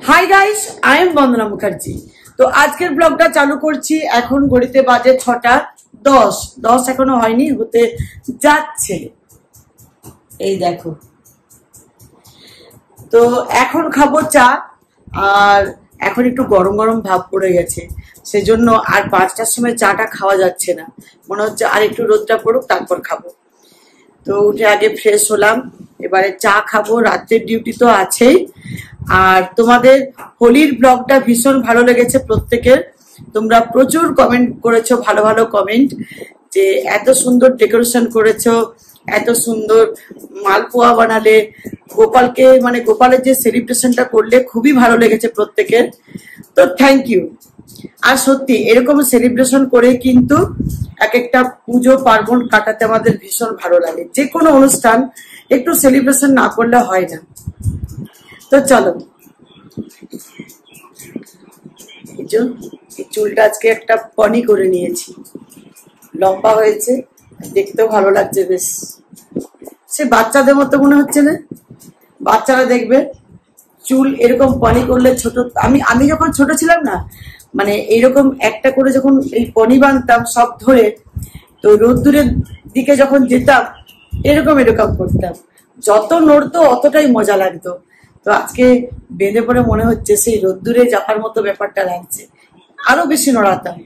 Hi guys, I am বন্দনা মুখার্জি। তো আজকের ব্লগটা চালু করছি। এখন ঘড়িতে বাজে 6:10 এখনো হয়নি, হতে যাচ্ছে। এই দেখো, তো এখন খাবো চা। আর এখন একটু গরম গরম ভাব পড়ে গেছে, সেজন্য আর 5টার সময় চাটা খাওয়া যাচ্ছে না। মনে হচ্ছে আর একটু রোদটা পড়ুক তারপর খাবো। তো উঠে আগে ফ্রেশ হলাম, এবারে চা খাবো। রাত্রের ডিউটি তো আছেই। আর তোমাদের হোলির ব্লগটা ভীষণ ভালো লেগেছে প্রত্যেকের। তোমরা প্রচুর কমেন্ট করেছো, ভালো ভালো কমেন্ট, যে এত সুন্দর ডেকোরেশন করেছো, এত সুন্দর মালপোয়া বানালে, গোপালকে মানে গোপালের যে সেলিব্রেশনটা করলে খুবই ভালো লেগেছে প্রত্যেকের। তো থ্যাংক ইউ। আর সত্যি এরকম সেলিব্রেশন করে কিন্তু এক একটা পুজো পার্বণ কাটাতে আমাদের ভীষণ ভালো লাগে। যে কোনো অনুষ্ঠান একটু সেলিব্রেশন না করলে হয় না। তো চলো, এই চুলটা আজকে একটা পনি করে নিয়েছি, লম্বা হয়েছে, দেখতেও ভালো লাগছে বেশ। সে বাচ্চাদের মতো মনে হচ্ছে না? বাচ্চারা দেখবে চুল এরকম পনি করলে, ছোট আমি যখন ছোট ছিলাম না, মানে এইরকম একটা করে যখন এই পনি বানতাম সব ধরে, তো রোদ্দুরের দিকে যখন যেতাম এরকম করতাম, যত নড়তো অতটাই মজা লাগতো। তো আজকে বেঁধে পড়ে মনে হচ্ছে সেই রোদ্দুরে যাওয়ার মতো ব্যাপারটা লাগছে। আরো বেশি নড়াতাম,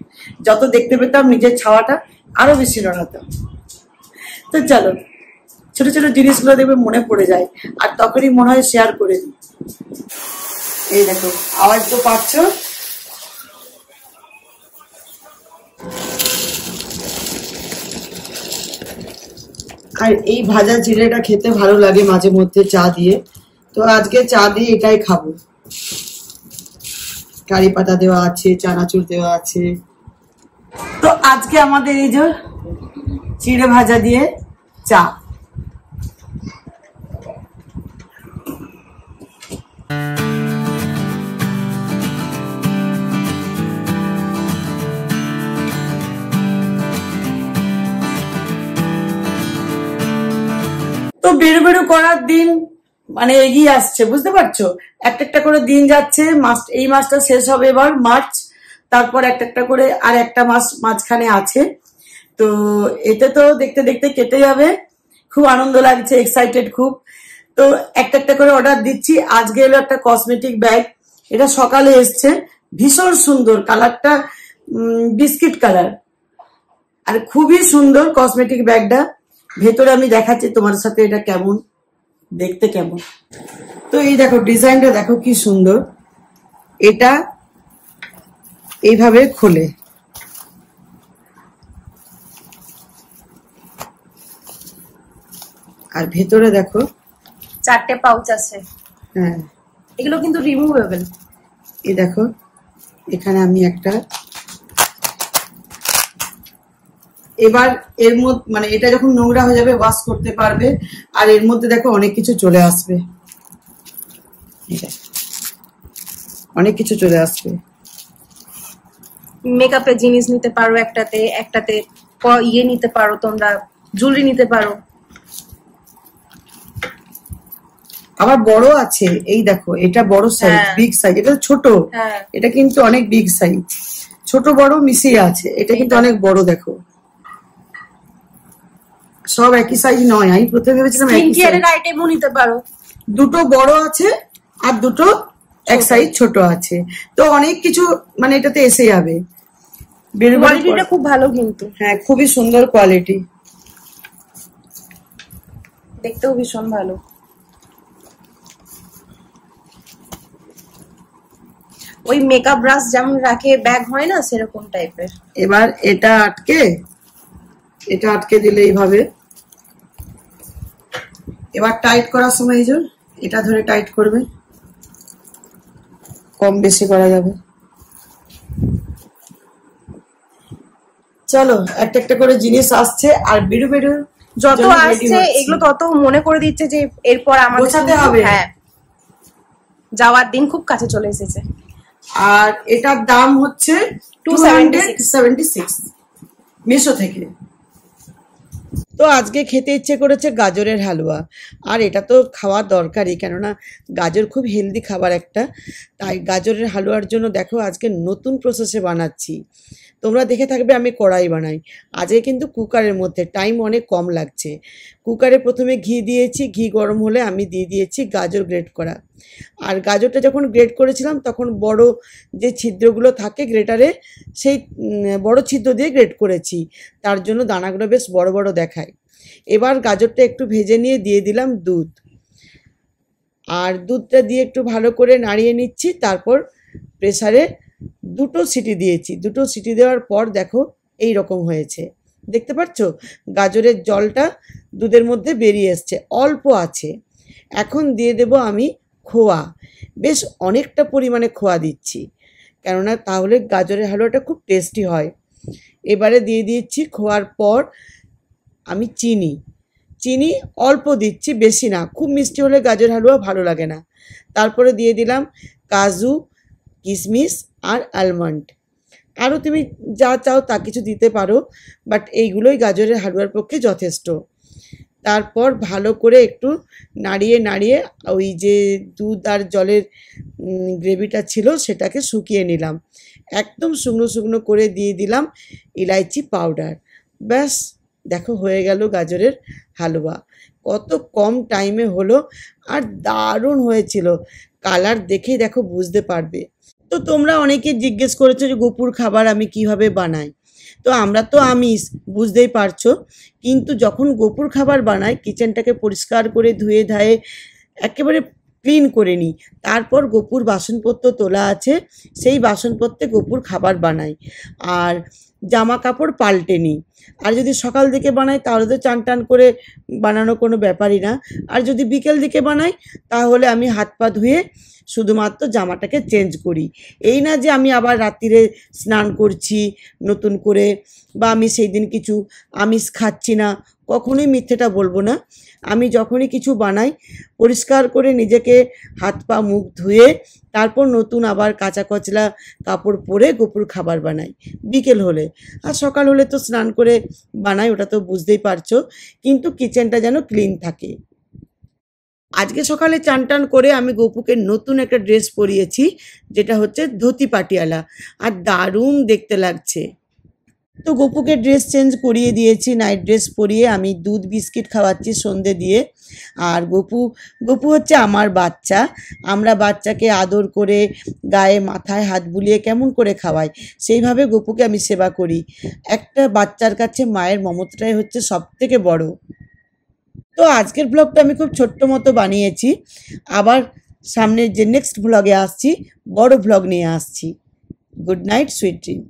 যত দেখতে পেতাম নিজের ছাওয়াটা আরো বেশি নড়াতাম। তো চলো, ছোট ছোট জিনিসগুলো দেখবে মনে পড়ে যায়, আর তখনই মনে হয় শেয়ার করে দিই। এই দেখো, আওয়াজ তো পাচ্ছ। আর এই ভাজা জিরেটা খেতে ভালো লাগে মাঝে মধ্যে চা দিয়ে। তো আজকে চা দিয়ে এটাই খাবো। কারি পাতা দেওয়া আছে, চানাচুর দেওয়া আছে। তো আজকে আমাদের এই যে চিড়ে ভাজা দিয়ে চা। তো বেরো বেরো করার দিন মানে এগিয়ে আসছে, বুঝতে পারছো? একটা একটা করে দিন যাচ্ছে। এই মাসটা শেষ হবে এবার মার্চ, তারপর একটা একটা করে আর একটা মাস মাঝখানে আছে। তো এতে তো দেখতে দেখতে কেটে যাবে। খুব আনন্দ লাগছে, এক্সাইটেড খুব। তো একটা একটা করে অর্ডার দিচ্ছি। আজকে এলো একটা কসমেটিক ব্যাগ, এটা সকালে এসছে, ভীষণ সুন্দর কালারটা, বিস্কিট কালার, আর খুবই সুন্দর কসমেটিক ব্যাগটা। ভেতরে আমি দেখাচ্ছি তোমার সাথে এটা কেমন দেখতে, কেমন। তো এই দেখো ডিজাইনটা, দেখো কি সুন্দর। এটা এইভাবে খোলে, আর ভেতরে দেখো 4টে পাউচ আছে। হ্যাঁ, এগুলো কিন্তু রিমুভেবল। এই দেখো, এখানে আমি একটা, এবার এর মধ্যে মানে এটা যখন নোংরা হয়ে যাবে ওয়াশ করতে পারবে। আর এর মধ্যে দেখো অনেক কিছু চলে আসবে, অনেক কিছু চলে আসবে। মেকআপের জিনিস নিতে পারো একটাতে, একটাতে ইয়ে নিতে পারো, তোমরা জুয়েলারি নিতে পারো। আবার বড় আছে, এই দেখো এটা বড় সাইজ, বিগ সাইজ। এটা ছোট, এটা কিন্তু অনেক বিগ সাইজ, ছোট বড় মিশিয়ে আছে। এটা কিন্তু অনেক বড়, দেখো সব একই সাইজ নয়। আমি প্রথমে ভেবেছিলাম একই সাইজ। আইটেমও নিতে পারো। দুটো বড় আছে আর দুটো এক সাইজ ছোট আছে। তো অনেক কিছু মানে এটাতে এসে যাবে। কোয়ালিটিটা খুব ভালো কিন্তু। হ্যাঁ, খুবই সুন্দর কোয়ালিটি, দেখতেও ভীষণ ভালো। ওই মেকআপ ব্রাশ যেমন রাখে ব্যাগ হয় না, সেরকম টাইপের। এবার এটা আটকে দিলে এইভাবে। এবার টাইট করার সময় এই যে এটা ধরে টাইট করবে, কম বেশি করা যাবে। চলো, একটা একটা করে জিনিস আসছে, আর বেরো বেরো যত আসছে এগুলো তত মনে করে দিচ্ছে যে এরপর আমাদের গোছাতে হবে। হ্যাঁ, যাওয়ার দিন খুব কাছে চলে এসেছে। আর এটার দাম হচ্ছে 276 মিশো থেকে। তো আজকে খেতে ইচ্ছে করেছে গাজরের হালুয়া, আর এটা তো খাওয়া দরকারই, কেননা গাজর খুব হেলদি খাবার একটা। তাই গাজরের হালুয়ার জন্য দেখো আজকে নতুন প্রসেসে বানাচ্ছি। তোমরা দেখে থাকবে আমি কড়াই বানাই, আজকে কিন্তু কুকারের মধ্যে, টাইম অনেক কম লাগছে। কুকারে প্রথমে ঘি দিয়েছি, ঘি গরম হলে আমি দিয়ে দিয়েছি গাজর গ্রেট করা। আর গাজরটা যখন গ্রেট করেছিলাম তখন বড় যে ছিদ্রগুলো থাকে গ্রেটারে, সেই বড় ছিদ্র দিয়ে গ্রেট করেছি, তার জন্য দানাগুলো বেশ বড় বড় দেখায়। এবার গাজরটা একটু ভেজে নিয়ে দিয়ে দিলাম দুধ, আর দুধটা দিয়ে একটু ভালো করে নাড়িয়ে নিচ্ছি। তারপর প্রেসারে 2টো সিটি দিয়েছি, 2টো সিটি দেওয়ার পর দেখো এই রকম হয়েছে, দেখতে পাচ্ছ গাজরের জলটা দুধের মধ্যে বেরিয়ে এসছে, অল্প আছে। এখন দিয়ে দেব আমি খোয়া, বেশ অনেকটা পরিমাণে খোয়া দিচ্ছি, কেননা তাহলে গাজরের হালুয়াটা খুব টেস্টি হয়। এবারে দিয়ে দিচ্ছি খোয়ার পর আমি চিনি, চিনি অল্প দিচ্ছি, বেশি না, খুব মিষ্টি হলে গাজর হালুয়া ভালো লাগে না। তারপরে দিয়ে দিলাম কাজু, কিশমিশ আর আলমন্ড। আরও তুমি যা চাও তা কিছু দিতে পারো, বাট এইগুলোই গাজরের হালুয়ার পক্ষে যথেষ্ট। তারপর ভালো করে একটু নাড়িয়ে নাড়িয়ে ওই যে দুধ আর জলের গ্রেভিটা ছিল সেটাকে শুকিয়ে নিলাম, একদম শুকনো শুকনো করে দিয়ে দিলাম ইলাইচি পাউডার। ব্যাস দেখো হয়ে গেল গাজরের হালুয়া। কত কম টাইমে হলো, আর দারুণ হয়েছিল, কালার দেখেই দেখো বুঝতে পারবে। তো তোমরা অনেকে জিজ্ঞেস করেছো যে গোপুর খাবার আমি কিভাবে বানাই। তো আমরা তো আমিষ, বুঝতেই পারছো, কিন্তু যখন গোপুর খাবার বানাই কিচেনটাকে পরিষ্কার করে ধুয়ে ধায়ে একেবারে ক্লিন করে নিই। তারপর গোপুর বাসনপত্র তোলা আছে, সেই বাসনপত্রে গোপুর খাবার বানাই, আর জামা কাপড় পাল্টে নিই। আর যদি সকাল দিকে বানাই তাহলে তো চান টান করে বানানো কোনো ব্যাপারই না, আর যদি বিকেল দিকে বানাই তাহলে আমি হাত পা ধুয়ে শুধুমাত্র জামাটাকে চেঞ্জ করি। এই না যে আমি আবার রাত্রিরে স্নান করছি নতুন করে, বা আমি সেই দিন কিছু আমিষ খাচ্ছি না, কখনোই মিথ্যেটা বলবো না। আমি যখনই কিছু বানাই পরিষ্কার করে নিজেকে হাত পা মুখ ধুয়ে তারপর নতুন আবার কাঁচা কচলা কাপড় পরে গোপুর খাবার বানাই বিকেল হলে। আর সকাল হলে তো স্নান করে বানাই, ওটা তো বুঝতেই পারছো, কিন্তু কিচেনটা যেন ক্লিন থাকে। আজকে সকালে চান টান করে আমি গোপুকে নতুন একটা ড্রেস পরিয়েছি, যেটা হচ্ছে ধুতি পাটিয়ালা, আর দারুণ দেখতে লাগছে। তো গোপুকে ড্রেস চেঞ্জ করিয়ে দিয়েছি, নাইট ড্রেস পরিয়ে আমি দুধ বিস্কিট খাওয়াচ্ছি সন্ধে দিয়ে। আর গপু হচ্ছে আমার বাচ্চা, আমরা বাচ্চাকে আদর করে গায়ে মাথায় হাত বুলিয়ে কেমন করে খাওয়াই, সেইভাবে গপুকে আমি সেবা করি। একটা বাচ্চার কাছে মায়ের মমতাটাই হচ্ছে সব থেকে বড়। তো আজকের ব্লগটা আমি খুব ছোট্ট মতো বানিয়েছি, আবার সামনে যে নেক্সট ব্লগে আসছি বড় ব্লগ নিয়ে আসছি। Good night, sweet dream.